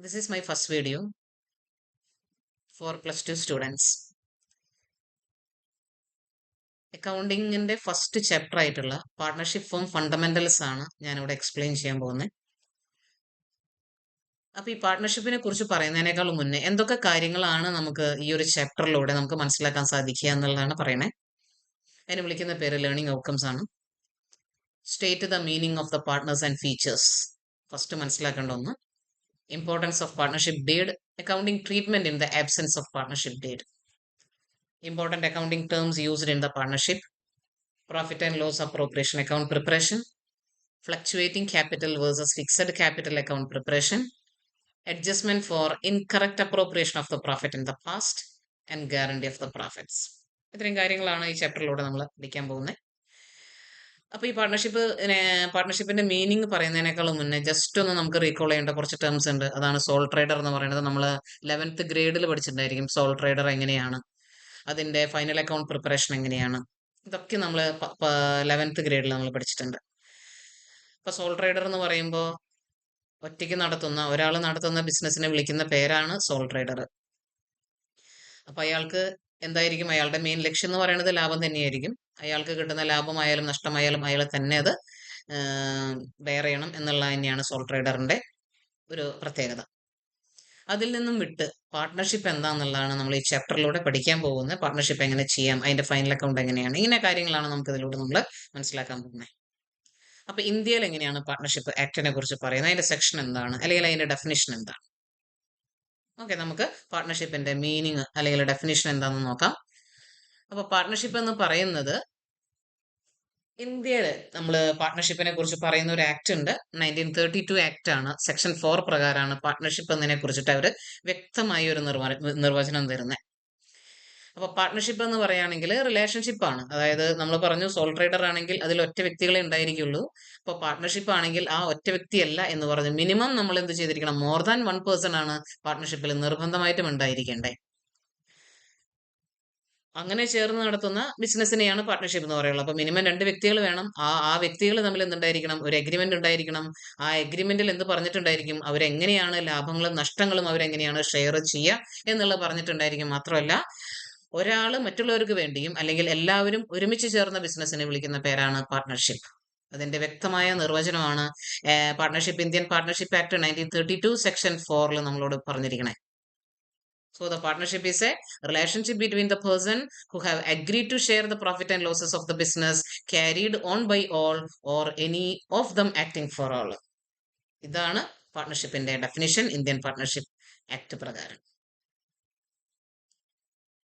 This is my first video for +2 students. അക്കൗണ്ടിങ്ങിന്റെ first chapter ആയിട്ടുള്ള partnership form fundamentals ആണ് ഞാനിവിടെ എക്സ്പ്ലെയിൻ ചെയ്യാൻ പോകുന്നത്. അപ്പൊ ഈ പാർട്ണർഷിപ്പിനെ കുറിച്ച് പറയുന്നതിനേക്കാൾ മുന്നേ എന്തൊക്കെ കാര്യങ്ങളാണ് നമുക്ക് ഈ ഒരു ചാപ്റ്ററിലൂടെ നമുക്ക് മനസ്സിലാക്കാൻ സാധിക്കുക എന്നുള്ളതാണ് പറയണേ. അതിന് വിളിക്കുന്ന പേര് ലേണിംഗ് ഔട്ട്കംസ് ആണ്. State the meaning of the partners and features. First മനസ്സിലാക്കേണ്ട ഒന്ന്. Importance of partnership deed. Accounting treatment in the absence of partnership deed. Important accounting terms used in the partnership. Profit and loss appropriation account preparation. Fluctuating capital versus fixed capital account preparation. Adjustment for incorrect appropriation of the profit in the past. And guarantee of the profits. ഇത്രയും കാര്യങ്ങളാണ് ഈ ചാപ്റ്ററിലൂടെ നമ്മൾ പഠിക്കാൻ പോകുന്നത്. അപ്പോൾ ഈ പാർട്ണർഷിപ്പിന്റെ meaning പറയുന്നതിനേക്കാളും മുന്നേ just ഒന്ന് നമുക്ക് റീകോൾ ചെയ്യേണ്ട കുറച്ച് ടേംസ് ഉണ്ട്. അതാണ് സോൾ ട്രേഡർ എന്ന് പറയുന്നത്. നമ്മൾ 11th ഗ്രേഡിൽ പഠിച്ചിട്ടുണ്ടായിരിക്കും സോൾ ട്രേഡർ എങ്ങനെയാണ്, അതിന്റെ ഫൈനൽ അക്കൗണ്ട് പ്രിപ്പറേഷൻ എങ്ങനെയാണ്, ഇതൊക്കെ നമ്മൾ 11th ഗ്രേഡിൽ നമ്മൾ പഠിച്ചിട്ടുണ്ട്. ഇപ്പൊ സോൾ ട്രേഡർ എന്ന് പറയുമ്പോൾ ഒറ്റയ്ക്ക് ഒരാൾ നടത്തുന്ന ബിസിനസ്സിനെ വിളിക്കുന്ന പേരാണ് സോൾ ട്രേഡർ. അപ്പൊ അയാൾക്ക് എന്തായിരിക്കും, അയാളുടെ മെയിൻ ലക്ഷ്യം എന്ന് പറയുന്നത് ലാഭം തന്നെയായിരിക്കും. അയാൾക്ക് കിട്ടുന്ന ലാഭമായാലും നഷ്ടമായാലും അയാൾ തന്നെ അത് ബെയർ ചെയ്യണം എന്നുള്ളത് തന്നെയാണ് സോൾ ട്രേഡറിന്റെ ഒരു പ്രത്യേകത. അതിൽ നിന്നും വിട്ട് പാർട്ട്ണർഷിപ്പ് എന്താണെന്നുള്ളതാണ് നമ്മൾ ഈ ചാപ്റ്ററിലൂടെ പഠിക്കാൻ പോകുന്നത്. പാർട്ട്ണർഷിപ്പ് എങ്ങനെ ചെയ്യാം, അതിന്റെ ഫൈനൽ അക്കൗണ്ട് എങ്ങനെയാണ്, ഇങ്ങനെ കാര്യങ്ങളാണ് നമുക്ക് ഇതിലൂടെ നമ്മൾ മനസ്സിലാക്കാൻ പോകുന്നത്. അപ്പൊ ഇന്ത്യയിൽ എങ്ങനെയാണ് പാർട്ട്ണർഷിപ്പ് ആക്ടിനെ കുറിച്ച് പറയുന്നത്, അതിന്റെ സെക്ഷൻ എന്താണ്, അല്ലെങ്കിൽ അതിന്റെ ഡെഫിനിഷൻ എന്താണ്? ഓക്കെ, നമുക്ക് പാർട്ട്ണർഷിപ്പിന്റെ മീനിങ് അല്ലെങ്കിൽ ഡെഫിനിഷൻ എന്താണെന്ന് നോക്കാം. അപ്പൊ പാർട്ട്ണർഷിപ്പ് എന്ന് പറയുന്നത് ഇന്ത്യയിൽ നമ്മൾ പാർട്ട്ണർഷിപ്പിനെ കുറിച്ച് പറയുന്ന ഒരു ആക്ട് ഉണ്ട്. 1932 ആക്ട് ആണ്. സെക്ഷൻ 4 പ്രകാരമാണ് പാർട്ട്ണർഷിപ്പ് എന്നതിനെ കുറിച്ചിട്ട് അവർ വ്യക്തമായ ഒരു നിർവചനം തരുന്നത്. അപ്പൊ പാർട്ട്ണർഷിപ്പ് എന്ന് പറയുകയാണെങ്കിൽ റിലേഷൻഷിപ്പ് ആണ്. അതായത് നമ്മൾ പറഞ്ഞു സോൾ ട്രേഡർ ആണെങ്കിൽ അതിൽ ഒറ്റ വ്യക്തികളെ ഉണ്ടായിരിക്കുള്ളൂ. അപ്പൊ പാർട്ട്ണർഷിപ്പ് ആണെങ്കിൽ ആ ഒറ്റ വ്യക്തിയല്ല എന്ന് പറഞ്ഞു മിനിമം നമ്മൾ എന്ത് ചെയ്തിരിക്കണം, മോർ ദാൻ 1 പേഴ്സൺ ആണ് പാർട്ട്ണർഷിപ്പിൽ നിർബന്ധമായിട്ടും ഉണ്ടായിരിക്കേണ്ടത്. അങ്ങനെ ചേർന്ന് നടത്തുന്ന ബിസിനസ്സിനെയാണ് പാർട്ട്ണർഷിപ്പ് എന്ന് പറയുള്ളത്. അപ്പൊ മിനിമം 2 വ്യക്തികൾ വേണം. ആ വ്യക്തികൾ തമ്മിൽ എന്തുണ്ടായിരിക്കണം, ഒരു എഗ്രിമെന്റ് ഉണ്ടായിരിക്കണം. ആ എഗ്രിമെന്റിൽ എന്ത് പറഞ്ഞിട്ടുണ്ടായിരിക്കും, അവരെങ്ങനെയാണ് ലാഭങ്ങളും നഷ്ടങ്ങളും അവരെങ്ങനെയാണ് ഷെയർ ചെയ്യുക എന്നുള്ളത് പറഞ്ഞിട്ടുണ്ടായിരിക്കും. മാത്രമല്ല ഒരാൾ മറ്റുള്ളവർക്ക് വേണ്ടിയും അല്ലെങ്കിൽ എല്ലാവരും ഒരുമിച്ച് ചേർന്ന ബിസിനസ്സിനെ വിളിക്കുന്ന പേരാണ് പാർട്ട്ണർഷിപ്പ്. അതിന്റെ വ്യക്തമായ നിർവചനമാണ് partnership, Indian partnership act 1932 section 4 നമ്മളോട് പറഞ്ഞിരിക്കണേ. So the partnership is a relationship between the person who have agreed to share the profit and losses of the business carried on by all or any of them acting for all. ഇതാണ് പാർട്ട്ണർഷിപ്പിന്റെ definition Indian partnership act പ്രകാരം.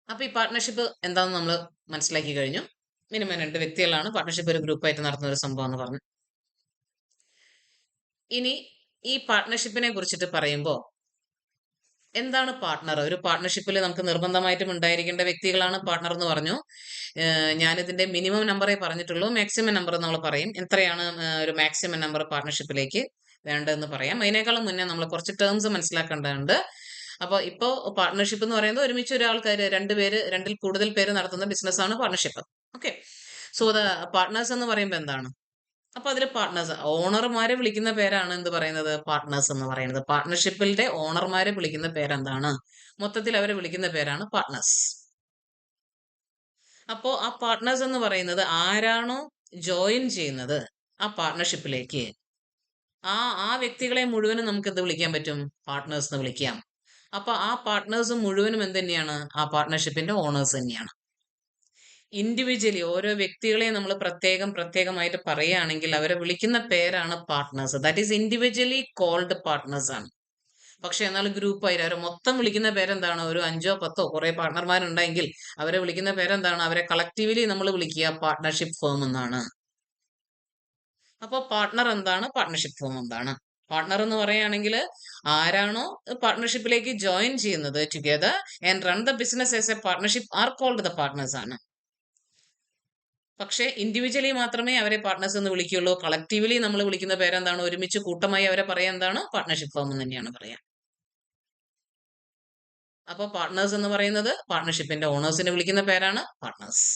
അപ്പൊ ഈ partnership എന്താണെന്ന് നമ്മൾ മനസ്സിലാക്കി കഴിഞ്ഞു. Minimum 2 വ്യക്തികളാണ്. Partnership ഒരു ഗ്രൂപ്പായിട്ട് നടത്തുന്ന ഒരു സംഭവം എന്ന് പറഞ്ഞു. ഇനി ഈ പാർട്ട്ണർഷിപ്പിനെ കുറിച്ചിട്ട് പറയുമ്പോൾ എന്താണ് പാർട്ട്ണർ? ഒരു പാർട്ട്ണർഷിപ്പിൽ നമുക്ക് നിർബന്ധമായിട്ടും ഉണ്ടായിരിക്കേണ്ട വ്യക്തികളാണ് പാർട്ട്ണർ എന്ന് പറഞ്ഞു. ഞാനിതിന്റെ മിനിമം നമ്പറേ പറഞ്ഞിട്ടുള്ളൂ. മാക്സിമം നമ്പർ നമ്മൾ പറയും. എത്രയാണ് ഒരു മാക്സിമം നമ്പർ പാർട്ട്ണർഷിപ്പിലേക്ക് വേണ്ടതെന്ന് പറയാം. അതിനേക്കാളും മുന്നേ നമ്മൾ കുറച്ച് ടേംസ് മനസ്സിലാക്കേണ്ടതുണ്ട്. അപ്പോൾ ഇപ്പോൾ പാർട്ട്ണർഷിപ്പ് എന്ന് പറയുന്നത് ഒരുമിച്ച് ഒരാൾക്കാർ 2 പേര് 2ൽ കൂടുതൽ പേര് നടത്തുന്ന ബിസിനസ്സാണ് partnership. Okay, so the partners എന്ന് പറയുമ്പോൾ എന്താണ്? അപ്പൊ അതിൽ പാർട്ട്നേഴ്സ്, ഓണർമാരെ വിളിക്കുന്ന പേരാണ് എന്ത് പറയുന്നത്, പാർട്ട്നേഴ്സ് എന്ന് പറയുന്നത്. പാർട്ട്ണർഷിപ്പിന്റെ ഓണർമാരെ വിളിക്കുന്ന പേരെന്താണ്? മൊത്തത്തിൽ അവരെ വിളിക്കുന്ന പേരാണ് പാർട്ട്നേഴ്സ്. അപ്പോ ആ പാർട്ട്നേഴ്സ് എന്ന് പറയുന്നത് ആരാണോ ജോയിൻ ചെയ്യുന്നത് ആ പാർട്ട്ണർഷിപ്പിലേക്ക്, ആ വ്യക്തികളെ മുഴുവനും നമുക്ക് എന്ത് വിളിക്കാൻ പറ്റും, പാർട്ട്നേഴ്സ് എന്ന് വിളിക്കാം. അപ്പൊ ആ പാർട്ട്നേഴ്സ് മുഴുവനും എന്ത് തന്നെയാണ്, ആ പാർട്ട്ണർഷിപ്പിന്റെ ഓണേഴ്സ് തന്നെയാണ്. ഇൻഡിവിജ്വലി ഓരോ വ്യക്തികളെ നമ്മൾ പ്രത്യേകമായിട്ട് പറയുകയാണെങ്കിൽ അവരെ വിളിക്കുന്ന പേരാണ് partners. That is individually called partners ആണ്. പക്ഷെ എന്നാൽ ഗ്രൂപ്പായിട്ട് അവരെ മൊത്തം വിളിക്കുന്ന പേരെന്താണ്, ഒരു 5ഓ 10ഓ കുറെ പാർട്ട്ണർമാരുണ്ടെങ്കിൽ അവരെ വിളിക്കുന്ന പേരെന്താണ്, അവരെ കളക്റ്റീവ്ലി നമ്മൾ വിളിക്കുക പാർട്ട്ണർഷിപ്പ് ഫേം എന്നാണ്. അപ്പോൾ പാർട്ട്ണർ എന്താണ്, പാർട്ട്ണർഷിപ്പ് ഫേം എന്താണ്? പാർട്ട്ണർ എന്ന് പറയുകയാണെങ്കിൽ ആരാണോ പാർട്ട്ണർഷിപ്പിലേക്ക് ജോയിൻ ചെയ്യുന്നത് together and run the business as a partnership are called the partners ആണ്. പക്ഷേ ഇൻഡിവിജ്വലി മാത്രമേ അവരെ പാർട്ട്നേഴ്സ് എന്ന് വിളിക്കുകയുള്ളൂ. കളക്റ്റീവ്ലി നമ്മൾ വിളിക്കുന്ന പേരെന്താണ്, ഒരുമിച്ച് കൂട്ടമായി അവരെ പറയാൻ എന്താണ്, പാർട്ട്ണർഷിപ്പ് ഫേം എന്ന് തന്നെയാണ് പറയാം. അപ്പോൾ പാർട്ട്നേഴ്സ് എന്ന് പറയുന്നത് പാർട്ട്ണർഷിപ്പിന്റെ ഓണേഴ്സിനെ വിളിക്കുന്ന പേരാണ് പാർട്ട്നേഴ്സ്.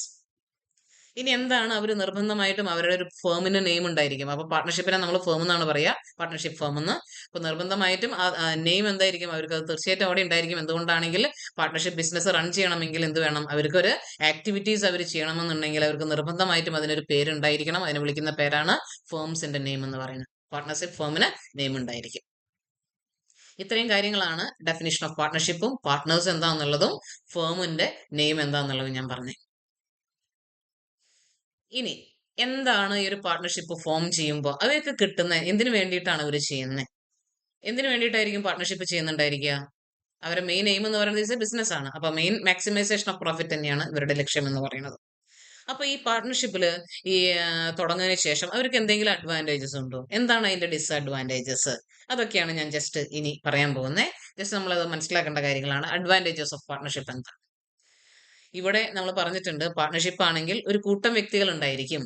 ഇനി എന്താണ് അവർ നിർബന്ധമായിട്ടും അവരുടെ ഒരു ഫേമിന് നെയിം ഉണ്ടായിരിക്കും. അപ്പൊ പാർട്ണർഷിപ്പിനെ നമ്മൾ ഫേം എന്നാണ് പറയുക, പാർട്ണർഷിപ്പ് ഫേം എന്ന്. അപ്പൊ നിർബന്ധമായിട്ടും ആ നെയിം എന്തായിരിക്കും അവർക്ക്, അത് തീർച്ചയായിട്ടും അവിടെ ഉണ്ടായിരിക്കും. എന്തുകൊണ്ടാണെങ്കിൽ പാർട്ണർഷിപ്പ് ബിസിനസ് റൺ ചെയ്യണമെങ്കിൽ എന്ത് വേണം, അവർക്ക് ഒരു ആക്ടിവിറ്റീസ് അവർ ചെയ്യണമെന്നുണ്ടെങ്കിൽ അവർക്ക് നിർബന്ധമായിട്ടും അതിനൊരു പേരുണ്ടായിരിക്കണം. അതിനെ വിളിക്കുന്ന പേരാണ് ഫേംസിന്റെ നെയിം എന്ന് പറയുന്നത്. പാർട്ണർഷിപ്പ് ഫേമിന് നെയിം ഉണ്ടായിരിക്കും. ഇത്രയും കാര്യങ്ങളാണ് ഡെഫിനിഷൻ ഓഫ് പാർട്ണർഷിപ്പും പാർട്ട്നേഴ്സ് എന്താണെന്നുള്ളതും ഫേമിന്റെ നെയിം എന്താണെന്നുള്ളതും ഞാൻ പറഞ്ഞു. ഇനി എന്താണ് ഈ ഒരു പാർട്ട്ണർഷിപ്പ് ഫോം ചെയ്യുമ്പോൾ അവർക്ക് കിട്ടുന്ന എന്തിനു വേണ്ടിയിട്ടാണ് അവർ ചെയ്യുന്നത്? എന്തിനു വേണ്ടിയിട്ടായിരിക്കും പാർട്ട്ണർഷിപ്പ് ചെയ്യുന്നുണ്ടായിരിക്കുക? അവരുടെ മെയിൻ എയിം എന്ന് പറയുന്നത് ബിസിനസ് ആണ്. അപ്പൊ മെയിൻ മാക്സിമൈസേഷൻ ഓഫ് പ്രോഫിറ്റ് തന്നെയാണ് ഇവരുടെ ലക്ഷ്യം എന്ന് പറയുന്നത്. അപ്പൊ ഈ പാർട്ട്ണർഷിപ്പിൽ ഈ തുടങ്ങുന്നതിന് ശേഷം അവർക്ക് എന്തെങ്കിലും അഡ്വാൻറ്റേജസ് ഉണ്ടോ? എന്താണ് അതിന്റെ ഡിസ്അഡ്വാൻറ്റേജസ്? അതൊക്കെയാണ് ഞാൻ ജസ്റ്റ് ഇനി പറയാൻ പോകുന്നത്. ജസ്റ്റ് നമ്മളത് മനസ്സിലാക്കേണ്ട കാര്യങ്ങളാണ്. അഡ്വാൻറ്റേജസ് ഓഫ് പാർട്ട്ണർഷിപ്പ് എന്താ? ഇവിടെ നമ്മൾ പറഞ്ഞിട്ടുണ്ട്, പാർട്ട്ണർഷിപ്പ് ആണെങ്കിൽ ഒരു കൂട്ടം വ്യക്തികൾ ഉണ്ടായിരിക്കും.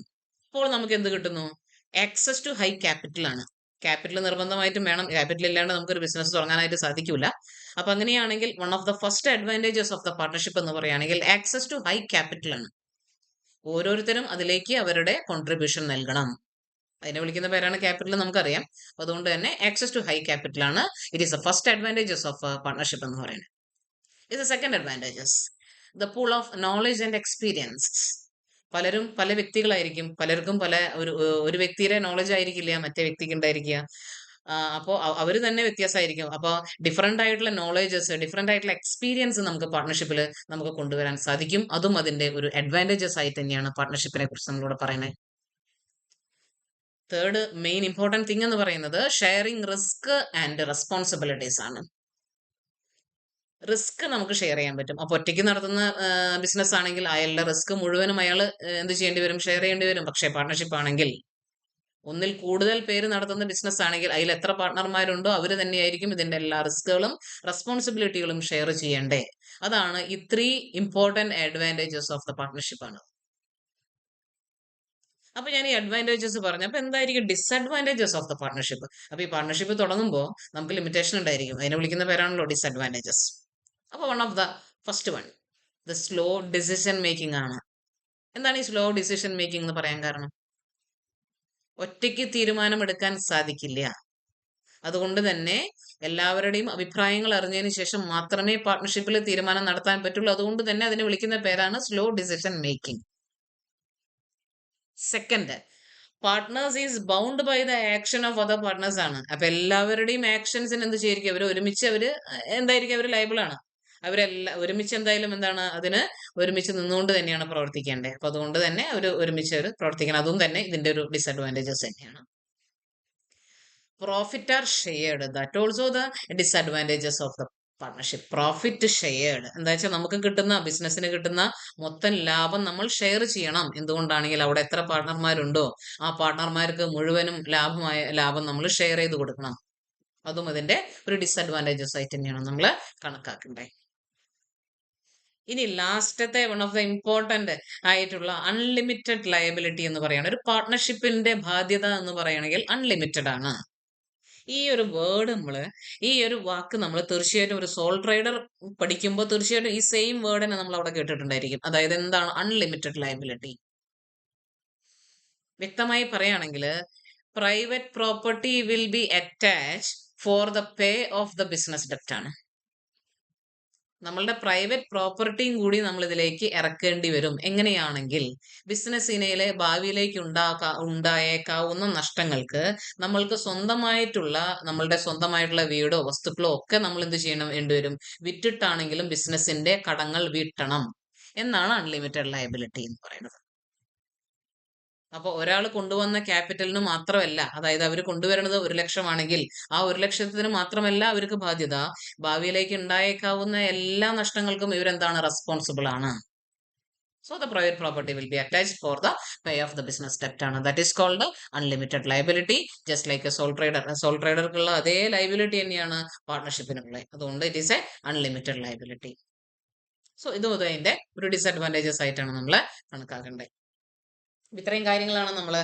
അപ്പോൾ നമുക്ക് എന്ത് കിട്ടുന്നു? ആക്സസ് ടു ഹൈ ക്യാപിറ്റൽ ആണ്. ക്യാപിറ്റൽ നിർബന്ധമായിട്ടും വേണം. ക്യാപിറ്റൽ ഇല്ലാണ്ട് നമുക്കൊരു ബിസിനസ് തുടങ്ങാനായിട്ട് സാധിക്കൂല. അപ്പൊ അങ്ങനെയാണെങ്കിൽ one of the first advantages of the partnership എന്ന് പറയുകയാണെങ്കിൽ ആക്സസ് ടു ഹൈ ക്യാപിറ്റൽ ആണ്. ഓരോരുത്തരും അതിലേക്ക് അവരുടെ കോൺട്രിബ്യൂഷൻ നൽകണം. അതിനെ വിളിക്കുന്ന പേരാണ് ക്യാപിറ്റൽ, നമുക്കറിയാം. അതുകൊണ്ട് തന്നെ ആക്സസ് ടു ഹൈ ക്യാപിറ്റൽ ആണ്. It is the first advantages of partnership എന്ന് പറയുന്നത്. ഇത് second advantages, the pool of knowledge and experience. പലരും പല വ്യക്തികളായിരിക്കും. പലർക്കും പല ഒരു വ്യക്തിയുടെ നോളജ് ആയിരിക്കില്ല മറ്റേ വ്യക്തിക്ക് ഉണ്ടായിരിക്കുക. അപ്പോൾ അവർ തന്നെ വ്യത്യാസമായിരിക്കും. അപ്പോൾ ഡിഫറെന്റ് ആയിട്ടുള്ള നോളജസ്, ഡിഫറെന്റ് ആയിട്ടുള്ള എക്സ്പീരിയൻസ് നമുക്ക് പാർട്ട്ണർഷിപ്പിൽ നമുക്ക് കൊണ്ടുവരാൻ സാധിക്കും. അതും അതിന്റെ ഒരു അഡ്വാൻറ്റേജസ് ആയിട്ട് തന്നെയാണ് പാർട്ട്ണർഷിപ്പിനെ കുറിച്ച് നമ്മളിവിടെ പറയുന്നത്. തേർഡ് മെയിൻ ഇമ്പോർട്ടൻറ്റ് തിങ് എന്ന് പറയുന്നത് ഷെയറിംഗ് റിസ്ക് ആൻഡ് റെസ്പോൺസിബിലിറ്റീസ് ആണ്. റിസ്ക് നമുക്ക് ഷെയർ ചെയ്യാൻ പറ്റും. അപ്പൊ ഒറ്റയ്ക്ക് നടത്തുന്ന ബിസിനസ് ആണെങ്കിൽ അയാളുടെ റിസ്ക് മുഴുവനും അയാൾ എന്ത് ചെയ്യേണ്ടി വരും? ഷെയർ ചെയ്യേണ്ടി വരും. പക്ഷേ പാർട്ട്ണർഷിപ്പ് ആണെങ്കിൽ, ഒന്നിൽ കൂടുതൽ പേര് നടത്തുന്ന ബിസിനസ് ആണെങ്കിൽ അതിൽ എത്ര പാർട്ട്ണർമാരുണ്ടോ അവർ തന്നെയായിരിക്കും ഇതിന്റെ എല്ലാ റിസ്കുകളും റെസ്പോൺസിബിലിറ്റികളും ഷെയർ ചെയ്യേണ്ടേ. അതാണ് ഈ 3 important advantages of the partnership ആണ്. അപ്പൊ ഞാൻ ഈ അഡ്വാൻറ്റേജസ് പറഞ്ഞു. അപ്പൊ എന്തായിരിക്കും ഡിസ്അഡ്വാൻറ്റേജസ് ഓഫ് ദ പാർട്ട്ണർഷിപ്പ്? അപ്പൊ ഈ പാർട്ട്ണർഷിപ്പ് തുടങ്ങുമ്പോൾ നമുക്ക് ലിമിറ്റേഷൻ ഉണ്ടായിരിക്കും. അതിനെ വിളിക്കുന്ന പേരാണല്ലോ ഡിസ്അഡ്വാൻറ്റേജസ്. അപ്പോൾ one of the first one, the slow decision making ആണ്. എന്താണ് ഈ സ്ലോ ഡിസിഷൻ മേക്കിംഗ് എന്ന് പറയാൻ കാരണം? ഒറ്റയ്ക്ക് തീരുമാനമെടുക്കാൻ സാധിക്കില്ല. അതുകൊണ്ട് തന്നെ എല്ലാവരുടെയും അഭിപ്രായങ്ങൾ അറിഞ്ഞതിന് ശേഷം മാത്രമേ പാർട്ട്ണർഷിപ്പിൽ തീരുമാനം നടത്താൻ പറ്റുള്ളൂ. അതുകൊണ്ട് തന്നെ അതിനെ വിളിക്കുന്ന പേരാണ് slow decision making. Second, partners is bound by the action of other partners ആണ്. അപ്പൊ എല്ലാവരുടെയും ആക്ഷൻസിന് എന്ത് ചെയ്തിരിക്കും? അവർ ഒരുമിച്ച് എന്തായിരിക്കും? അവർ ലൈബിൾ ആണ്. ഒരുമിച്ച് എന്തായാലും എന്താണ്, അതിന് ഒരുമിച്ച് നിന്നുകൊണ്ട് തന്നെയാണ് പ്രവർത്തിക്കേണ്ടത്. അപ്പൊ അതുകൊണ്ട് തന്നെ ഒരുമിച്ച് പ്രവർത്തിക്കണം. അതും തന്നെ ഇതിന്റെ ഒരു ഡിസ്അഡ്വാൻറ്റേജസ് തന്നെയാണ്. Profit R shared, that also the disadvantages of the partnership. Profit shared എന്താ വെച്ചാൽ നമുക്ക് കിട്ടുന്ന, ബിസിനസ്സിന് കിട്ടുന്ന മൊത്തം ലാഭം നമ്മൾ ഷെയർ ചെയ്യണം. എന്തുകൊണ്ടാണെങ്കിൽ അവിടെ എത്ര പാർട്ട്ണർമാരുണ്ടോ ആ പാർട്ട്ണർമാർക്ക് മുഴുവനും ലാഭം നമ്മൾ ഷെയർ ചെയ്ത് കൊടുക്കണം. അതും അതിന്റെ ഒരു ഡിസ്അഡ്വാൻറ്റേജസ് ആയിട്ട് തന്നെയാണ് നമ്മൾ കണക്കാക്കേണ്ടത്. ഇനി ലാസ്റ്റത്തെ വൺ ഓഫ് ദ ഇമ്പോർട്ടന്റ് ആയിട്ടുള്ള അൺലിമിറ്റഡ് ലയബിലിറ്റി എന്ന് പറയുന്നത്, ഒരു പാർട്ട്ണർഷിപ്പിന്റെ ബാധ്യത എന്ന് പറയുകയാണെങ്കിൽ അൺലിമിറ്റഡ് ആണ്. ഈ ഒരു വാക്ക് നമ്മൾ തീർച്ചയായിട്ടും ഒരു സോൾ ട്രേഡർ പഠിക്കുമ്പോൾ തീർച്ചയായിട്ടും ഈ സെയിം വേർഡ് തന്നെ നമ്മൾ അവിടെ കേട്ടിട്ടുണ്ടായിരിക്കും. അതായത് എന്താണ് അൺലിമിറ്റഡ് ലയബിലിറ്റി? വ്യക്തമായി പറയുകയാണെങ്കിൽ private property will be attach for the pay off the business ഡെപ്റ്റ് ആണ്. നമ്മളുടെ പ്രൈവറ്റ് പ്രോപ്പർട്ടിയും കൂടി നമ്മൾ ഇതിലേക്ക് ഇറക്കേണ്ടി വരും. എങ്ങനെയാണെങ്കിൽ ബിസിനസ്സിനെ ഭാവിയിലേക്ക് ഉണ്ടായേക്കാവുന്ന നഷ്ടങ്ങൾക്ക് നമ്മളുടെ സ്വന്തമായിട്ടുള്ള വീടോ വസ്തുക്കളോ ഒക്കെ നമ്മൾ എന്ത് ചെയ്യണം വേണ്ടിവരും? വിറ്റിട്ടാണെങ്കിലും ബിസിനസിന്റെ കടങ്ങൾ വീട്ടണം എന്നാണ് അൺലിമിറ്റഡ് ലയബിലിറ്റി എന്ന് പറയുന്നത്. അപ്പൊ ഒരാൾ കൊണ്ടുവന്ന ക്യാപിറ്റലിന് മാത്രമല്ല, അതായത് അവർ കൊണ്ടുവരുന്നത് 1 ലക്ഷമാണെങ്കിൽ ആ 1 ലക്ഷത്തിന് മാത്രമല്ല അവർക്ക് ബാധ്യത, ഭാവിയിലേക്ക് ഉണ്ടായേക്കാവുന്ന എല്ലാ നഷ്ടങ്ങൾക്കും ഇവരെന്താണ്? റെസ്പോൺസിബിൾ ആണ്. So the private property will be attached for the pay off the business ഡെപ്റ്റ് ആണ്. That is called unlimited liability. Just like a sole ട്രേഡർക്കുള്ള അതേ ലയബിലിറ്റി തന്നെയാണ് പാർട്ട്ണർഷിപ്പിനുള്ളത്. അതുകൊണ്ട് it is a unlimited liability. So ഇതും അതിന്റെ ഒരു ഡിസ്അഡ്വാൻറ്റേജസ് ആയിട്ടാണ് നമ്മൾ കണക്കാക്കേണ്ടത്. ഇത്രയും കാര്യങ്ങളാണ് നമ്മൾ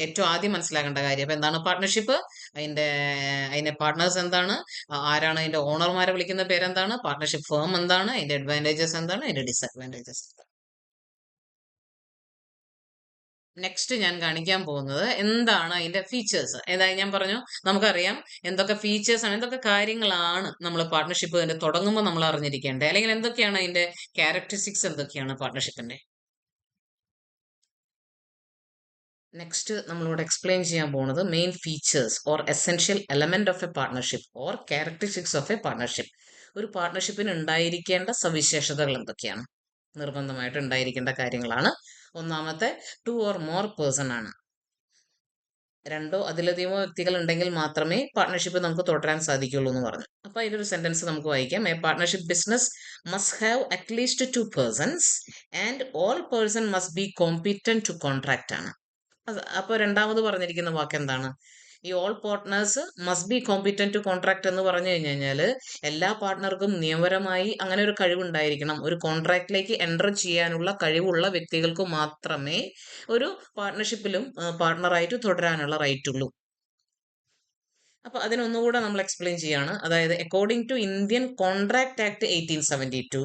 ഏറ്റവും ആദ്യം മനസ്സിലാക്കേണ്ട കാര്യം. അപ്പൊ എന്താണ് പാർട്ട്ണർഷിപ്പ്? അതിന്റെ പാർട്ട്നേഴ്സ് എന്താണ്? ആരാണ് അതിന്റെ ഓണർമാരെ വിളിക്കുന്ന പേരെന്താണ്? പാർട്ട്ണർഷിപ്പ് ഫേം എന്താണ്? അതിന്റെ അഡ്വാൻറ്റേജസ് എന്താണ്? അതിന്റെ ഡിസ്അഡ്വാൻറ്റേജസ് എന്താണ്? നെക്സ്റ്റ് ഞാൻ കാണിക്കാൻ പോകുന്നത് എന്താണ് അതിന്റെ ഫീച്ചേഴ്സ്. ഏതായാലും ഞാൻ പറഞ്ഞു, നമുക്കറിയാം എന്തൊക്കെ ഫീച്ചേഴ്സ് ആണ്, എന്തൊക്കെ കാര്യങ്ങളാണ് നമ്മൾ പാർട്ട്ണർഷിപ്പ് തന്നെ തുടങ്ങുമ്പോൾ നമ്മൾ അറിഞ്ഞിരിക്കേണ്ടത്, അല്ലെങ്കിൽ എന്തൊക്കെയാണ് അതിന്റെ ക്യാരക്ടറിസ്റ്റിക്സ്, എന്തൊക്കെയാണ് പാർട്ട്ണർഷിപ്പിന്റെ. നെക്സ്റ്റ് നമ്മളിവിടെ എക്സ്പ്ലെയിൻ ചെയ്യാൻ പോകുന്നത് main features or essential element of A partnership or characteristics of A partnership. ഒരു പാർട്ട്ണർഷിപ്പിന് ഉണ്ടായിരിക്കേണ്ട സവിശേഷതകൾ എന്തൊക്കെയാണ്, നിർബന്ധമായിട്ട് ഉണ്ടായിരിക്കേണ്ട കാര്യങ്ങളാണ്. ഒന്നാമത്തെ, 2 or more പേഴ്സൺ ആണ്. രണ്ടോ അതിലധികമോ വ്യക്തികൾ ഉണ്ടെങ്കിൽ മാത്രമേ പാർട്ട്ണർഷിപ്പ് നമുക്ക് തുടരാൻ സാധിക്കുള്ളൂ എന്ന് പറഞ്ഞു. അപ്പൊ അതിലൊരു സെന്റൻസ് നമുക്ക് വായിക്കാം. A partnership business must have at least 2 persons and all person must be competent to contract ആണ്. അപ്പൊ രണ്ടാമത് പറഞ്ഞിരിക്കുന്ന വാക്ക് എന്താണ്? ഈ all partners must be competent to contract എന്ന് പറഞ്ഞു കഴിഞ്ഞു കഴിഞ്ഞാൽ എല്ലാ പാർട്ട്ണർക്കും നിയമപരമായി അങ്ങനെ ഒരു കഴിവുണ്ടായിരിക്കണം. ഒരു കോൺട്രാക്റ്റിലേക്ക് എൻ്റർ ചെയ്യാനുള്ള കഴിവുള്ള വ്യക്തികൾക്ക് മാത്രമേ ഒരു പാർട്ട്ണർഷിപ്പിലും പാർട്ട്ണറായിട്ട് തുടരാനുള്ള റൈറ്റ് ഉള്ളൂ. അപ്പൊ അതിനൊന്നുകൂടെ നമ്മൾ എക്സ്പ്ലെയിൻ ചെയ്യാണ്. അതായത് according to Indian contract act 1872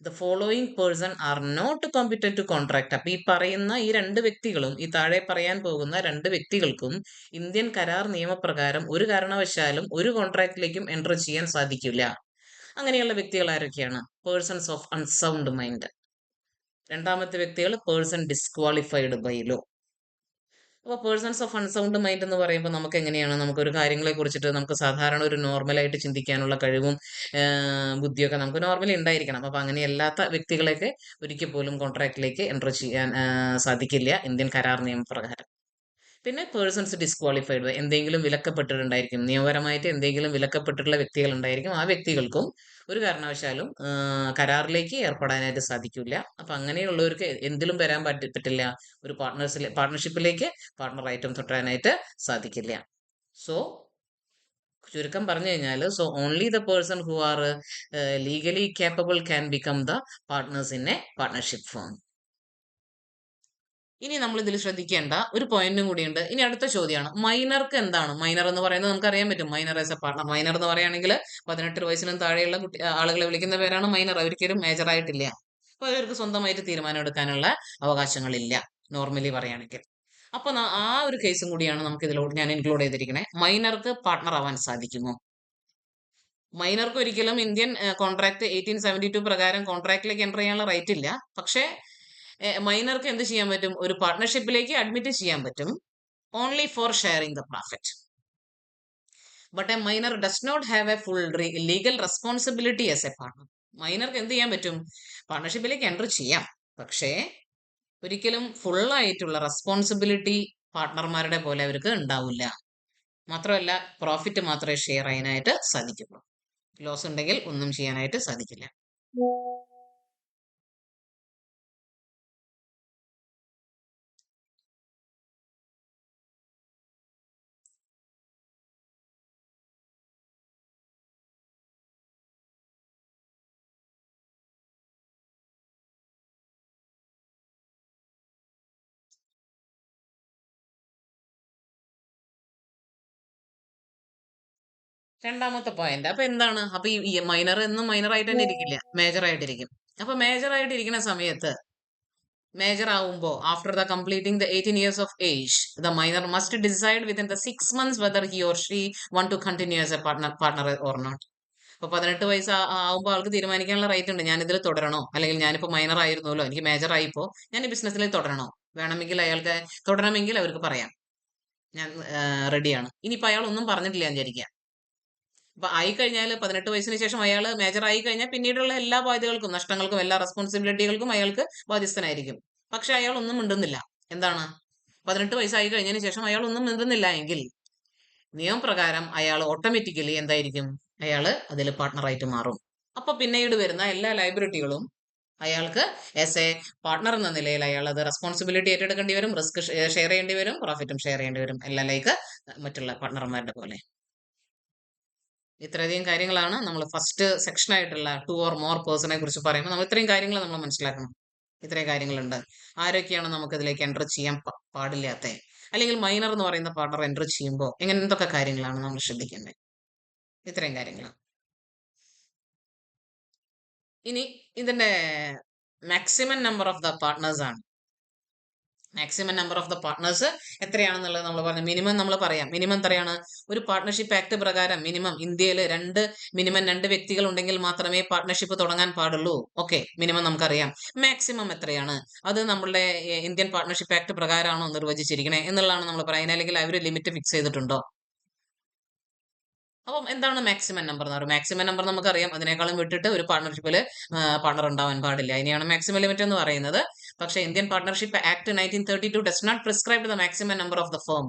the following person are not competent to contract. അപ്പൊ ഈ പറയുന്ന ഈ രണ്ട് വ്യക്തികളും, ഈ താഴെ പറയാൻ പോകുന്ന രണ്ട് വ്യക്തികൾക്കും ഇന്ത്യൻ കരാർ നിയമപ്രകാരം ഒരു കാരണവശാലും ഒരു കോൺട്രാക്റ്റിലേക്കും എൻ്റർ ചെയ്യാൻ സാധിക്കില്ല. അങ്ങനെയുള്ള വ്യക്തികൾ ആരൊക്കെയാണ്? Persons of unsound mind. രണ്ടാമത്തെ വ്യക്തികൾ പേഴ്സൺ ഡിസ്ക്വാളിഫൈഡ് ബൈ ലോ. അപ്പോൾ പേഴ്സൺസ് ഓഫ് അൺസൗണ്ട് മൈൻഡ് എന്ന് പറയുമ്പോൾ നമുക്ക് എങ്ങനെയാണ്, നമുക്കൊരു കാര്യങ്ങളെ കുറിച്ചിട്ട് നമുക്ക് സാധാരണ ഒരു നോർമലായിട്ട് ചിന്തിക്കാനുള്ള കഴിവും ബുദ്ധിയൊക്കെ നമുക്ക് നോർമലി ഉണ്ടായിരിക്കണം. അപ്പോൾ അങ്ങനെയല്ലാത്ത വ്യക്തികളെയൊക്കെ ഒരിക്കൽ പോലും കോൺട്രാക്റ്റിലേക്ക് എൻ്റർ ചെയ്യാൻ സാധിക്കില്ല ഇന്ത്യൻ കരാർ നിയമപ്രകാരം. പിന്നെ പേഴ്സൺസ് ഡിസ്ക്വാളിഫൈഡ്, എന്തെങ്കിലും വിലക്കപ്പെട്ടിട്ടുണ്ടായിരിക്കും, നിയമപരമായിട്ട് എന്തെങ്കിലും വിലക്കപ്പെട്ടിട്ടുള്ള വ്യക്തികൾ ഉണ്ടായിരിക്കും. ആ വ്യക്തികൾക്കും ഒരു കാരണവശാലും കരാറിലേക്ക് ഏർപ്പെടാനായിട്ട് സാധിക്കില്ല. അപ്പൊ അങ്ങനെയുള്ളവർക്ക് എന്തിലും വരാൻ പറ്റില്ല, ഒരു പാർട്ട്ണർഷിപ്പിലേക്ക് പാർട്ട്ണറായിട്ടും തുടരാനായിട്ട് സാധിക്കില്ല. സോ ചുരുക്കം പറഞ്ഞു കഴിഞ്ഞാൽ, so only the person who are legally capable can become the partners in a partnership firm. ഇനി നമ്മൾ ഇതിൽ ശ്രദ്ധിക്കേണ്ട ഒരു പോയിന്റും കൂടിയുണ്ട്. ഇനി അടുത്ത ചോദ്യമാണ്, മൈനർക്ക് എന്താണ്? മൈനർ എന്ന് പറയുന്നത് നമുക്ക് അറിയാൻ പറ്റും, minor as a partner. Minor എന്ന് പറയുകയാണെങ്കിൽ 18 വയസ്സിനും താഴെയുള്ള ആളുകളെ വിളിക്കുന്ന പേരാണ് മൈനർ. അവർക്കൊരു മേജർ ആയിട്ടില്ല. അപ്പൊ അവർക്ക് സ്വന്തമായിട്ട് തീരുമാനം എടുക്കാനുള്ള അവകാശങ്ങളില്ല, നോർമലി പറയുകയാണെങ്കിൽ. അപ്പൊ ആ ഒരു കേസും കൂടിയാണ് നമുക്ക് ഇതിലോട്ട് ഞാൻ ഇൻക്ലൂഡ് ചെയ്തിരിക്കണേ. മൈനർക്ക് പാർട്ണർ ആവാൻ സാധിക്കുമോ? മൈനർക്ക് ഒരിക്കലും ഇന്ത്യൻ കോൺട്രാക്ട് 1872 പ്രകാരം കോൺട്രാക്റ്റിലേക്ക് എൻ്റർ ചെയ്യാനുള്ള റൈറ്റ് ഇല്ല. പക്ഷേ മൈനർക്ക് എന്ത് ചെയ്യാൻ പറ്റും? ഒരു പാർട്ട്ണർഷിപ്പിലേക്ക് അഡ്മിറ്റ് ചെയ്യാൻ പറ്റും, only for sharing the profit. But a minor does not have a full legal responsibility as a partner. മൈനർക്ക് എന്ത് ചെയ്യാൻ പറ്റും? പാർട്ട്ണർഷിപ്പിലേക്ക് എൻ്റർ ചെയ്യാം, പക്ഷേ ഒരിക്കലും ഫുൾ ആയിട്ടുള്ള റെസ്പോൺസിബിലിറ്റി പാർട്ട്ണർമാരുടെ പോലെ അവർക്ക് ഉണ്ടാവില്ല. മാത്രമല്ല, പ്രോഫിറ്റ് മാത്രമേ ഷെയർ ചെയ്യാനായിട്ട് സാധിക്കുള്ളൂ. ലോസ് ഉണ്ടെങ്കിൽ ഒന്നും ചെയ്യാനായിട്ട് സാധിക്കില്ല. രണ്ടാമത്തെ പോയിന്റ് അപ്പൊ എന്താണ്? അപ്പൊ ഈ മൈനർ എന്നും മൈനർ ആയിട്ട് തന്നെ ഇരിക്കില്ല, മേജർ ആയിട്ടിരിക്കും. അപ്പൊ മേജർ ആയിട്ടിരിക്കുന്ന സമയത്ത്, മേജർ ആവുമ്പോൾ after the completing the 18 years of age, the minor must decide within the 6 months whether he or she want to continue as a partner or not. അപ്പൊ 18 വയസ്സ് ആവുമ്പോൾ ആൾക്ക് തീരുമാനിക്കാനുള്ള റൈറ്റ് ഉണ്ട്, ഞാൻ ഇതിൽ തുടരണോ, അല്ലെങ്കിൽ ഞാനിപ്പോ മൈനർ ആയിരുന്നല്ലോ, എനിക്ക് മേജർ ആയിപ്പോ ഞാൻ ഈ ബിസിനസ്സിൽ തുടരണോ. വേണമെങ്കിൽ അയാൾക്ക് തുടരണമെങ്കിൽ അവർക്ക് പറയാം, ഞാൻ റെഡിയാണ്. ഇനിയിപ്പോ അയാൾ ഒന്നും പറഞ്ഞിട്ടില്ല എന്ന് വിചാരിക്കുക. അപ്പൊ ആയിക്കഴിഞ്ഞാൽ 18 വയസ്സിന് ശേഷം അയാൾ മേജർ ആയി കഴിഞ്ഞാൽ പിന്നീടുള്ള എല്ലാ ബാധ്യതകൾക്കും, നഷ്ടങ്ങൾക്കും, എല്ലാ റെസ്പോൺസിബിലിറ്റികൾക്കും അയാൾക്ക് ബാധ്യസ്ഥനായിരിക്കും. പക്ഷെ അയാൾ ഒന്നും മിണ്ടുന്നില്ല. എന്താണ്? 18 വയസ്സായി കഴിഞ്ഞതിന് ശേഷം അയാൾ ഒന്നും മിണ്ടുന്നില്ല എങ്കിൽ നിയമപ്രകാരം അയാൾ ഓട്ടോമാറ്റിക്കലി എന്തായിരിക്കും? അയാൾ അതിൽ പാർട്ട്ണറായിട്ട് മാറും. അപ്പൊ പിന്നീട് വരുന്ന എല്ലാ ലൈബിലിറ്റികളും അയാൾക്ക് ആസ് എ പാർട്ട്ണർ എന്ന നിലയിൽ അയാൾ അത് റെസ്പോൺസിബിലിറ്റി ഏറ്റെടുക്കേണ്ടി വരും, റിസ്ക് ഷെയർ ചെയ്യേണ്ടി വരും, പ്രോഫിറ്റും ഷെയർ ചെയ്യേണ്ടി വരും, എല്ലാം ലൈക്ക് മറ്റുള്ള പാർട്ട്ണർമാരുടെ പോലെ. ഇത്രയധികം കാര്യങ്ങളാണ് നമ്മൾ ഫസ്റ്റ് സെക്ഷൻ ആയിട്ടുള്ള 2 or more പേഴ്സണെ കുറിച്ച് പറയുമ്പോൾ നമ്മൾ ഇത്രയും കാര്യങ്ങൾ നമ്മൾ മനസ്സിലാക്കണം. ഇത്രയും കാര്യങ്ങളുണ്ട്. ആരൊക്കെയാണ് നമുക്ക് ഇതിലേക്ക് എൻ്റർ ചെയ്യാൻ പാടില്ലാത്ത, അല്ലെങ്കിൽ മൈനർ എന്ന് പറയുന്ന പാർട്ണർ എൻ്റർ ചെയ്യുമ്പോൾ എന്തൊക്കെ കാര്യങ്ങളാണ് നമ്മൾ ശ്രദ്ധിക്കേണ്ടത്? ഇത്രയും കാര്യങ്ങളാണ്. ഇനി ഇതിന്റെ maximum number of the partners ആണ്. Maximum number of the partners എത്രയാണെന്നുള്ളത് നമ്മൾ പറഞ്ഞു. മിനിമം നമ്മൾ പറയാം. മിനിമം എത്രയാണ്? ഒരു പാർട്ട്ണർഷിപ്പ് ആക്ട് പ്രകാരം മിനിമം ഇന്ത്യയിൽ മിനിമം 2 വ്യക്തികൾ ഉണ്ടെങ്കിൽ മാത്രമേ പാർട്ട്ണർഷിപ്പ് തുടങ്ങാൻ പാടുള്ളൂ. ഓക്കെ, മിനിമം നമുക്കറിയാം. മാക്സിമം എത്രയാണ്? അത് നമ്മളുടെ ഇന്ത്യൻ പാർട്ട്ണർഷിപ്പ് ആക്ട് പ്രകാരമാണോ നിർവചിച്ചിരിക്കണേ എന്നുള്ളതാണ് നമ്മൾ പറയുന്നത്. അല്ലെങ്കിൽ അവർ ലിമിറ്റ് ഫിക്സ് ചെയ്തിട്ടുണ്ടോ? അപ്പം എന്താണ് മാക്സിമം നമ്പർ എന്ന് പറയുന്നത്? മാക്സിമം നമ്പർ നമുക്കറിയാം. അതിനേക്കാളും വിട്ടിട്ട് ഒരു പാർട്ണർഷിപ്പിൽ പാർട്ണർ ഉണ്ടാവാൻ പാടില്ല. അതിനെയാണ് മാക്സിമം ലിമിറ്റ് എന്ന് പറയുന്നത്. പക്ഷേ Indian partnership act 1932 does not prescribe the maximum number of the firm.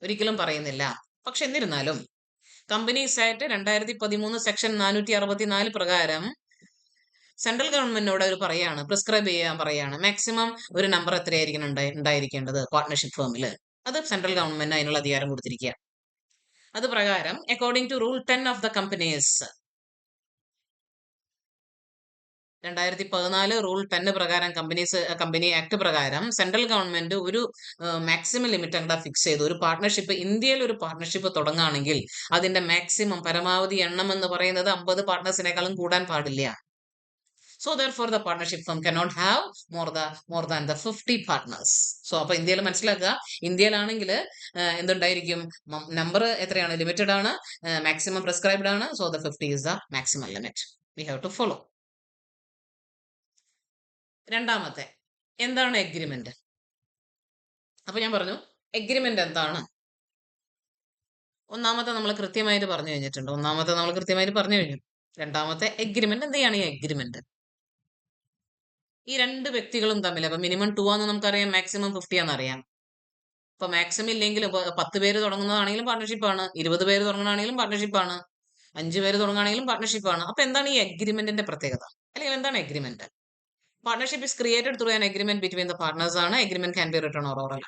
ഒരിക്കലും പറയുന്നില്ല. പക്ഷെ എന്നിരുന്നാലും കമ്പനീസ് ആക്ട് 2013 സെക്ഷൻ 464 പ്രകാരം സെൻട്രൽ ഗവൺമെന്റിനോട് അവർ പറയാണ്, പ്രിസ്ക്രൈബ് ചെയ്യാൻ പറയാണ്, മാക്സിമം ഒരു നമ്പർ എത്രയായിരിക്കണം ഉണ്ടായിരിക്കേണ്ടത് പാർട്ണർഷിപ്പ് ഫേമിൽ. അത് സെൻട്രൽ ഗവൺമെന്റ് അതിനുള്ള അധികാരം കൊടുത്തിരിക്കുക. അത് പ്രകാരം according to rule 10 of the companies 2014 rule 10 പ്രകാരം കമ്പനി ആക്ട് പ്രകാരം സെൻട്രൽ ഗവൺമെന്റ് ഒരു മാക്സിമം ലിമിറ്റ് അങ്ങോട്ട് ഫിക്സ് ചെയ്തു. ഒരു പാർട്ണർഷിപ്പ്, ഇന്ത്യയിൽ ഒരു പാർട്ണർഷിപ്പ് തുടങ്ങുകയാണെങ്കിൽ അതിന്റെ മാക്സിമം പരമാവധി എണ്ണം എന്ന് പറയുന്നത് 50 പാർട്ട്നേഴ്സിനേക്കാളും കൂടാൻ പാടില്ല. So therefore the partnership firm cannot have more than the 50 partners. So അപ്പൊ ഇന്ത്യയിൽ മനസ്സിലാക്കുക, ഇന്ത്യയിലാണെങ്കിൽ എന്തുണ്ടായിരിക്കും? നമ്പർ എത്രയാണ്? ലിമിറ്റഡ് ആണ്, മാക്സിമം പ്രിസ്ക്രൈബ്ഡ് ആണ്. So the 50 is the maximum limit. We have to follow. രണ്ടാമത്തെ, എന്താണ് എഗ്രിമെന്റ്? അപ്പൊ ഞാൻ പറഞ്ഞു എഗ്രിമെന്റ് എന്താണ്. ഒന്നാമത്തെ നമ്മൾ കൃത്യമായിട്ട് പറഞ്ഞു കഴിഞ്ഞു. രണ്ടാമത്തെ എഗ്രിമെന്റ് എന്താണ്? ഈ എഗ്രിമെന്റ് ഈ 2 വ്യക്തികളും തമ്മിൽ, അപ്പൊ മിനിമം 2 ആണെന്ന് നമുക്കറിയാം, മാക്സിമം 50 ആണെന്നറിയാം. അപ്പൊ മാക്സിമം ഇല്ലെങ്കിൽ 10 പേര് തുടങ്ങുന്നതാണെങ്കിലും പാർട്ണർഷിപ്പാണ്, 20 പേര് തുടങ്ങുന്നതാണെങ്കിലും പാർട്ണർഷിപ്പാണ്, 5 പേര് തുടങ്ങുകയാണെങ്കിലും പാർട്ണർഷിപ്പാണ്. അപ്പൊ എന്താണ് ഈ എഗ്രിമെന്റിന്റെ പ്രത്യേകത? അല്ലെങ്കിൽ എന്താണ് എഗ്രിമെന്റ്? Partnership is created through an agreement between the partners ആണ്. Agreement can be written or oral.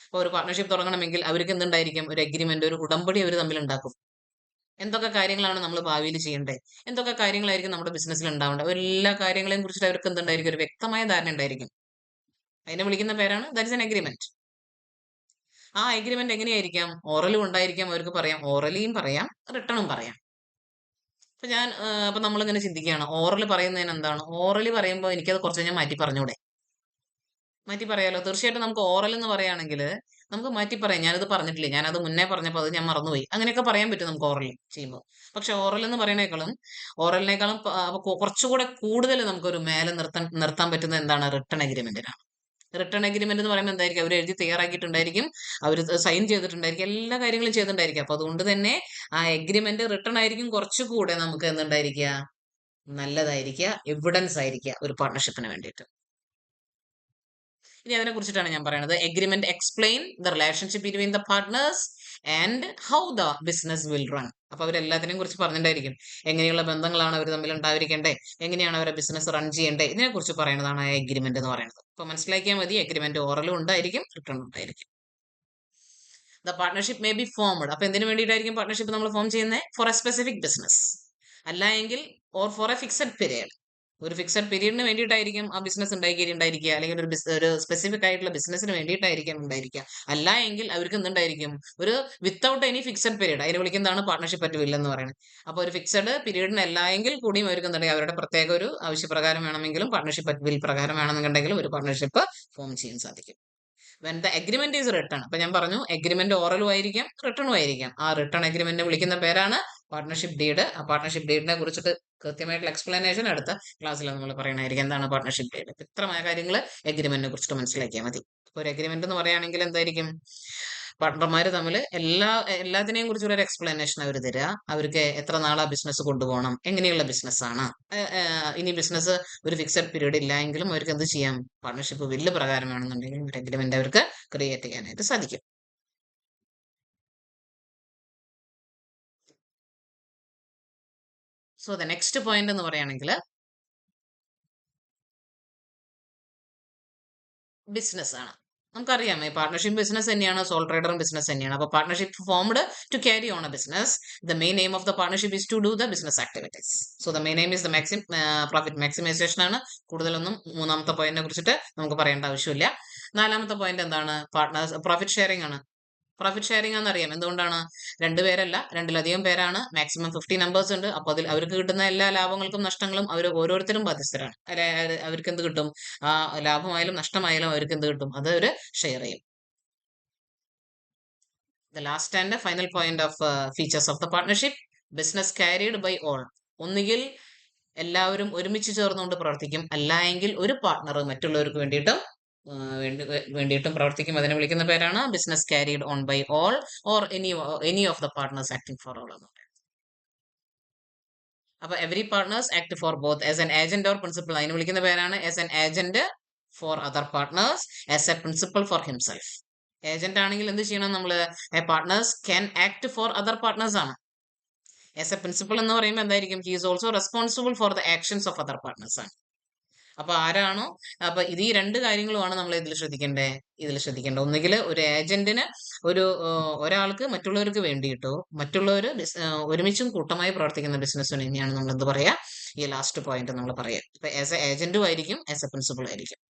അപ്പോൾ ഒരു പാർട്ണർഷിപ്പ് തുടങ്ങണമെങ്കിൽ അവർക്ക് എന്തുണ്ടായിരിക്കും? ഒരു എഗ്രിമെന്റ്, ഒരു ഉടമ്പടി അവർ തമ്മിൽ ഉണ്ടാക്കും. എന്തൊക്കെ കാര്യങ്ങളാണ് നമ്മൾ ഭാവിയിൽ ചെയ്യേണ്ടത്, എന്തൊക്കെ കാര്യങ്ങളായിരിക്കും നമ്മുടെ ബിസിനസ്സിൽ ഉണ്ടാവേണ്ടത്, എല്ലാ കാര്യങ്ങളെയും കുറിച്ചിട്ട് അവർക്ക് എന്തുണ്ടായിരിക്കും? ഒരു വ്യക്തമായ ധാരണ ഉണ്ടായിരിക്കും. അതിനെ വിളിക്കുന്ന പേരാണ് ദാറ്റ് ഇസ് എൻ എഗ്രിമെന്റ്. ആ എഗ്രിമെന്റ് എങ്ങനെയായിരിക്കാം? ഓറലും ഉണ്ടായിരിക്കാം, അവർക്ക് പറയാം, ഓറലിയും പറയാം, റിട്ടണും പറയാം. അപ്പൊ നമ്മളിങ്ങനെ ചിന്തിക്കുകയാണ്, ഓറൽ പറയുന്നതിന് എന്താണ്? ഓറലി പറയുമ്പോൾ എനിക്കത് കുറച്ച് കഴിഞ്ഞാൽ മാറ്റി പറഞ്ഞൂടെ? മാറ്റി പറയാലോ, തീർച്ചയായിട്ടും. നമുക്ക് ഓറൽ എന്ന് പറയുകയാണെങ്കിൽ നമുക്ക് മാറ്റി പറയാം. ഞാനത് പറഞ്ഞിട്ടില്ലേ, ഞാനത് മുന്നേ പറഞ്ഞപ്പോൾ അത് ഞാൻ മറന്നുപോയി, അങ്ങനെയൊക്കെ പറയാൻ പറ്റും നമുക്ക് ഓറൽ ചെയ്യുമ്പോൾ. പക്ഷെ ഓറൽ എന്ന് ഓറലിനേക്കാളും കുറച്ചുകൂടെ കൂടുതൽ നമുക്കൊരു മേലെ നിർത്താൻ പറ്റുന്ന എന്താണ്? റിട്ടൺ എഗ്രിമെന്റിനാണ്. റിട്ടേൺ എഗ്രിമെന്റ് എന്ന് പറയുമ്പോൾ എന്തായിരിക്കും? അവർ എഴുതി തയ്യാറാക്കിയിട്ടുണ്ടായിരിക്കും, അവർ സൈൻ ചെയ്തിട്ടുണ്ടായിരിക്കും, എല്ലാ കാര്യങ്ങളും ചെയ്തിട്ടുണ്ടായിരിക്കും. അപ്പൊ അതുകൊണ്ട് തന്നെ ആ എഗ്രിമെന്റ് റിട്ടേൺ ആയിരിക്കും കുറച്ചുകൂടെ നമുക്ക് എന്തുണ്ടായിരിക്കുക? നല്ലതായിരിക്കുക, എവിഡൻസ് ആയിരിക്കുക ഒരു പാർട്ണർഷിപ്പിന് വേണ്ടിയിട്ട്. ഇനി അതിനെ കുറിച്ചിട്ടാണ് ഞാൻ പറയുന്നത്. Agreement explain the relationship between the partners and how the business will run. അപ്പൊ അവരെല്ലാത്തിനെയും കുറിച്ച് പറഞ്ഞിട്ടുണ്ടായിരിക്കും. എങ്ങനെയുള്ള ബന്ധങ്ങളാണ് അവർ തമ്മിൽ ഉണ്ടായിരിക്കേണ്ടത്, എങ്ങനെയാണ് അവരുടെ ബിസിനസ് റൺ ചെയ്യേണ്ടത്, ഇതിനെ കുറിച്ച് പറയുന്നതാണ് എഗ്രിമെന്റ് എന്ന് പറയുന്നത്. അപ്പൊ മനസ്സിലാക്കിയാൽ മതി, എഗ്രിമെന്റ് ഓറലും ഉണ്ടായിരിക്കും, റിട്ടേൺ ഉണ്ടായിരിക്കും. The partnership may be formed. അപ്പൊ എന്തിനു വേണ്ടിയിട്ടായിരിക്കും പാർട്ണർഷിപ്പ് നമ്മൾ ഫോം ചെയ്യുന്നത്? ഫോർ എ സ്പെസിഫിക് ബിസിനസ്, അല്ല എങ്കിൽ or for a fixed period. ഒരു ഫിക്സഡ് പീരീഡിന് വേണ്ടിയിട്ടായിരിക്കും ആ ബിസിനസ് ഉണ്ടായിരിക്കുക, അല്ലെങ്കിൽ ഒരു സ്പെസിഫിക് ആയിട്ടുള്ള ബിസിനസ്സിന് വേണ്ടിയിട്ടായിരിക്കും ഉണ്ടായിരിക്കുക. അല്ല എങ്കിൽ അവർക്ക് എന്തുണ്ടായിരിക്കും? ഒരു വിത്തൗട്ട് എനി ഫിക്സഡ് പീരീഡ്, അതിനെ വിളിക്കുന്നതാണ് പാർട്ണർഷിപ്പ് അറ്റ് വിൽ എന്ന് പറയുന്നത്. അപ്പോൾ ഒരു ഫിക്സഡ് പീരീഡിന് അല്ല എങ്കിൽ കൂടിയും അവർക്ക് എന്തുണ്ടെങ്കിൽ അവരുടെ പ്രത്യേക ഒരു ആവശ്യപ്രകാരം വേണമെങ്കിലും പാർട്ണർഷിപ്പ് അറ്റ് വിൽ പ്രകാരം വേണമെന്നുണ്ടെങ്കിലും ഒരു പാർട്ണർഷിപ്പ് ഫോം ചെയ്യാൻ സാധിക്കും. When the agreement is written. അപ്പൊ ഞാൻ പറഞ്ഞു എഗ്രിമെന്റ് ഓറലും ആയിരിക്കാം, റിട്ടണും ആയിരിക്കാം. ആ റിട്ടൺ എഗ്രിമെന്റ് വിളിക്കുന്ന പേരാണ് പാർട്ണർഷിപ്പ് ഡീഡ്. ആ പാർട്ണർഷിപ്പ് ഡീഡിനെ കുറിച്ചിട്ട് കൃത്യമായിട്ടുള്ള എക്സ്പ്ലനേഷൻ അടുത്ത ക്ലാസ്സിൽ നമ്മൾ പറയണായിരിക്കും, എന്താണ് പാർട്ണർഷിപ്പ് ഡീഡ്. ഇത്രമായ കാര്യങ്ങൾ എഗ്രിമെന്റിനെ കുറിച്ചിട്ട് മനസ്സിലാക്കിയാൽ മതി. ഒരു എഗ്രിമെന്റ് എന്ന് പറയുകയാണെങ്കിൽ എന്തായിരിക്കും? പാർട്ണർമാർ തമ്മിൽ എല്ലാത്തിനെയും കുറിച്ചുള്ള ഒരു എക്സ്പ്ലനേഷൻ അവർ തരിക. അവർക്ക് എത്ര നാളാ ബിസിനസ് കൊണ്ടുപോകണം, എങ്ങനെയുള്ള ബിസിനസ്സാണ്, ഇനി ബിസിനസ് ഒരു ഫിക്സഡ് പീരീഡ് ഇല്ല എങ്കിലും അവർക്ക് എന്ത് ചെയ്യാം? പാർട്ണർഷിപ്പ് ബില്ല് പ്രകാരം വേണമെന്നുണ്ടെങ്കിൽ ഒരു എഗ്രിമെന്റ് അവർക്ക് ക്രിയേറ്റ് ചെയ്യാനായിട്ട് സാധിക്കും. സോ ദ നെക്സ്റ്റ് പോയിന്റ് എന്ന് പറയുകയാണെങ്കിൽ ബിസിനസ് ആണ്. നമുക്കറിയാം ഈ പാർട്ണർഷിപ്പ് ബിസിനസ് തന്നെയാണ്, സോൾ ട്രേഡറും ബിസിനസ് തന്നെയാണ്. അപ്പോൾ partnership formed to carry on a business. The main aim of the partnership is to do the business activities. So the main aim is the profit maximisation ആണ്. കൂടുതലൊന്നും മൂന്നാമത്തെ പോയിന്റിനെ കുറിച്ചിട്ട് നമുക്ക് പറയേണ്ട ആവശ്യമില്ല. നാലാമത്തെ പോയിന്റ് എന്താണ്? പ്രോഫിറ്റ് ഷെയറിംഗ് ആണ്. പ്രോഫിറ്റ് ഷെയറിംഗ് ആണെന്നറിയാം. എന്തുകൊണ്ടാണ്? രണ്ടുപേരല്ല, രണ്ടിലധികം പേരാണ്. മാക്സിമം 50 നമ്പേഴ്സ് ഉണ്ട്. അപ്പൊ അതിൽ അവർക്ക് കിട്ടുന്ന എല്ലാ ലാഭങ്ങൾക്കും നഷ്ടങ്ങളും അവർ ഓരോരുത്തരും ബാധ്യസ്ഥരാണ്. അല്ലെ, അവർക്ക് എന്ത് കിട്ടും? ആ ലാഭമായാലും നഷ്ടമായാലും അവർക്ക് എന്ത് കിട്ടും? അത് അവര് ഷെയർ ചെയ്യും. The last and final point of features of the partnership, business carried by all. ഒന്നുകിൽ എല്ലാവരും ഒരുമിച്ച് ചേർന്നുകൊണ്ട് പ്രവർത്തിക്കും, അല്ല എങ്കിൽ ഒരു പാർട്ണർ മറ്റുള്ളവർക്ക് വേണ്ടിയിട്ടും പ്രവർത്തിക്കും. അതിനെ വിളിക്കുന്ന പേരാണ് business carried on by all or any of the partners acting for all എന്ന് പറയുന്നത്. അപ്പൊ every partners act for both as an agent or principal. അതിനെ വിളിക്കുന്ന പേരാണ് as an agent for other partners, as a principal for himself. Agent ആണെങ്കിൽ എന്ത് ചെയ്യണം? നമ്മള് partners can act for other partners ആണ്. ആസ് എ പ്രിൻസിപ്പൽ എന്ന് പറയുമ്പോൾ എന്തായിരിക്കും? He is also responsible for the actions of other partners ആണ്. അപ്പൊ ആരാണോ, അപ്പൊ ഇത് ഈ രണ്ട് കാര്യങ്ങളുമാണ് നമ്മൾ ഇതിൽ ശ്രദ്ധിക്കേണ്ടത്. ഒന്നുകിൽ ഒരു ഏജന്റിന് ഒരാൾക്ക് മറ്റുള്ളവർക്ക് വേണ്ടിയിട്ടോ, മറ്റുള്ളവർ ഒരുമിച്ചും കൂട്ടമായി പ്രവർത്തിക്കുന്ന ബിസിനസ്സിന് തന്നെയാണ് നമ്മൾ എന്ത് പറയാ? ഈ ലാസ്റ്റ് പോയിന്റ് നമ്മൾ പറയാ. ഇപ്പൊ ആസ് എ ഏജന്റും ആയിരിക്കും, ആസ് എ പ്രിൻസിപ്പൾ ആയിരിക്കും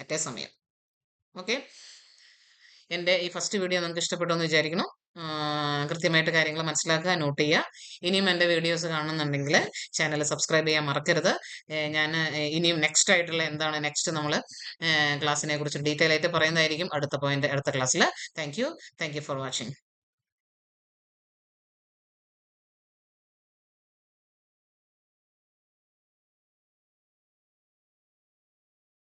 അറ്റേ സമയം. ഓക്കെ, എൻ്റെ ഈ ഫസ്റ്റ് വീഡിയോ നിങ്ങൾക്ക് ഇഷ്ടപ്പെട്ടു എന്ന് വിചാരിക്കുന്നു. കൃത്യമായിട്ട് കാര്യങ്ങൾ മനസ്സിലാക്കുക, നോട്ട് ചെയ്യുക. ഇനിയും എൻ്റെ വീഡിയോസ് കാണുന്നുണ്ടെങ്കിൽ ചാനൽ സബ്സ്ക്രൈബ് ചെയ്യാൻ മറക്കരുത്. ഞാൻ ഇനിയും നെക്സ്റ്റ് ആയിട്ടുള്ള എന്താണ് നെക്സ്റ്റ് നമ്മൾ ക്ലാസ്സിനെ കുറിച്ച് ഡീറ്റെയിൽ ആയിട്ട് പറയുന്നതായിരിക്കും അടുത്ത ക്ലാസ്സിൽ. Thank you for watching.